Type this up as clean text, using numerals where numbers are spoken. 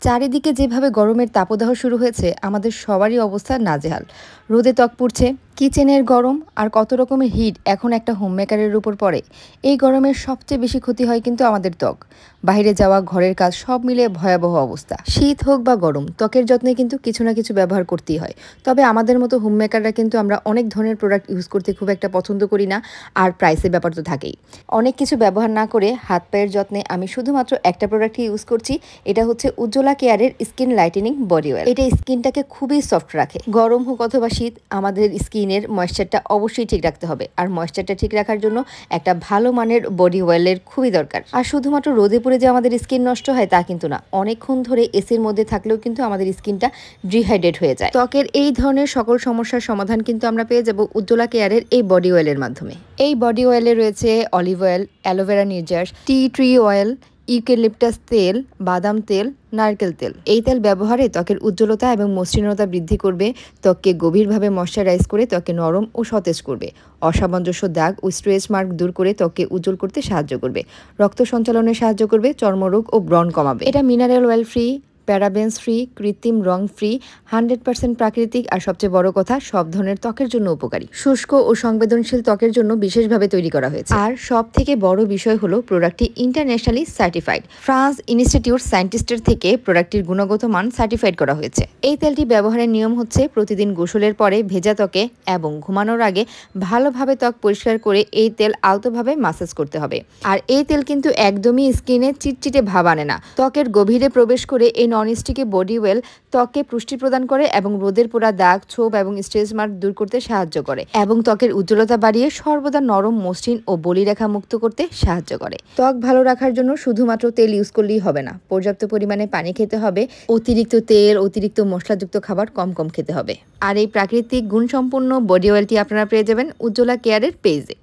চারিদিকে যেভাবে গরমের তাপদাহ শুরু হয়েছে আমাদের সবারই অবস্থা নাজেহাল। রোদে ত্বক পুড়ছে, কিচেনের গরম আর কত রকমের হিট এখন একটা হোমমেকারের উপর পড়ে। এই গরমের সবচেয়ে বেশি ক্ষতি হয় কিন্তু আমাদের ত্বক। বাইরে যাওয়া, ঘরের কাজ সব মিলে ভয়াবহ অবস্থা। শীত হোক বা গরম, ত্বকের যত্নে কিন্তু কিছু না কিছু ব্যবহার করতেই হয়। তবে আমাদের মতো হোমমেকাররা কিন্তু আমরা অনেক ধরনের প্রোডাক্ট ইউজ করতে খুব একটা পছন্দ করি না, আর প্রাইসের ব্যাপার তো থাকেই। অনেক কিছু ব্যবহার না করে হাত পায়ের যত্নে আমি শুধুমাত্র একটা প্রোডাক্টই ইউজ করছি। এটা হচ্ছে উজ্জ্বলা কেয়ারের স্কিন লাইটেনিং বডি অয়েল। এটা স্কিনটাকে খুবই সফট রাখে। গরম হোক অথবা শীত, আমাদের স্কিনের ময়েশ্চারটা অবশ্যই ঠিক রাখতে হবে। আর ময়েশ্চারটা ঠিক রাখার জন্য একটা ভালো মানের বডি অয়েলের খুবই দরকার। আর শুধুমাত্র রোদে পড়ে যে আমাদের স্কিন নষ্ট হয় তা কিন্তু না, অনেকক্ষণ ধরে এসির মধ্যে থাকলেও কিন্তু আমাদের স্কিনটা ডিহাইড্রেট হয়ে যায়। ত্বকের এই ধরনের সকল সমস্যার সমাধান কিন্তু আমরা পেয়ে যাব উজ্জ্বলা কেয়ারের এই বডি অয়েলের মাধ্যমে। এই বডি অয়েলে রয়েছে অলিভ অয়েল, অ্যালোভেরা নির্যাস, টি ট্রি অয়েল, ইউক্যালিপটাস তেল, বাদাম তেল, নারকেল তেল। এই তেল ব্যবহারে ত্বকের উজ্জ্বলতা এবং মসৃণতা বৃদ্ধি করবে, ত্বককে গভীরভাবে ময়শ্চারাইজ করে ত্বকে নরম ও সতেজ করবে, অসামঞ্জস্য দাগ ও স্ট্রেচ মার্ক দূর করে ত্বককে উজ্জ্বল করতে সাহায্য করবে, রক্ত সঞ্চালনে সাহায্য করবে, চর্মরোগ ও ব্রণ কমাবে। এটা mineral oil free, parabens free, কৃত্রিম রং ফ্রি, 100% প্রাকৃতিক, আর সবচেয়ে বড় কথা সব ধরনের ত্বকের জন্য উপকারী। শুষ্ক ও সংবেদনশীল ত্বকের জন্য বিশেষভাবে তৈরি করা হয়েছে। আর সব থেকে বড় বিষয় হলো প্রোডাক্টটি ইন্টারন্যাশনালি সার্টিফাইড। ফ্রান্স ইনস্টিটিউট সায়েন্টিস্টের থেকে প্রোডাক্টটির গুণগত মান সার্টিফাইড করা হয়েছে। এই তেলটি ব্যবহারের নিয়ম হচ্ছে প্রতিদিন গোসলের পরে ভেজা ত্বকে এবং ঘুমানোর আগে ভালোভাবে ত্বক পরিষ্কার করে এই তেল আলতোভাবে মাসাজ করতে হবে। আর এই তেল কিন্তু একদমই স্কিনে চিটচিটে ভাব আনে না। ত্বকের গভীরে প্রবেশ করে এই ননস্টিকি বডি অয়েল ত্বকে পুষ্টি প্রদান করে এবং রোদের পোড়া দাগ, ছোপ এবং স্ট্রেচ মার্ক দূর করতে সাহায্য করে এবং ত্বকের উজ্জ্বলতা বাড়িয়ে সর্বদা নরম, মসৃণ ও বলিরেখা মুক্ত করতে সাহায্য করে। ত্বক ভালো রাখার জন্য শুধুমাত্র তেল ইউজ করলেই হবে না, পর্যাপ্ত পরিমাণে পানি খেতে হবে, অতিরিক্ত তেল, অতিরিক্ত মশলাযুক্ত খাবার কম কম খেতে হবে। আর এই প্রাকৃতিক গুণসম্পন্ন বডি অয়েলটি আপনারা পেয়ে যাবেন উজ্জ্বলা কেয়ারের পেজে।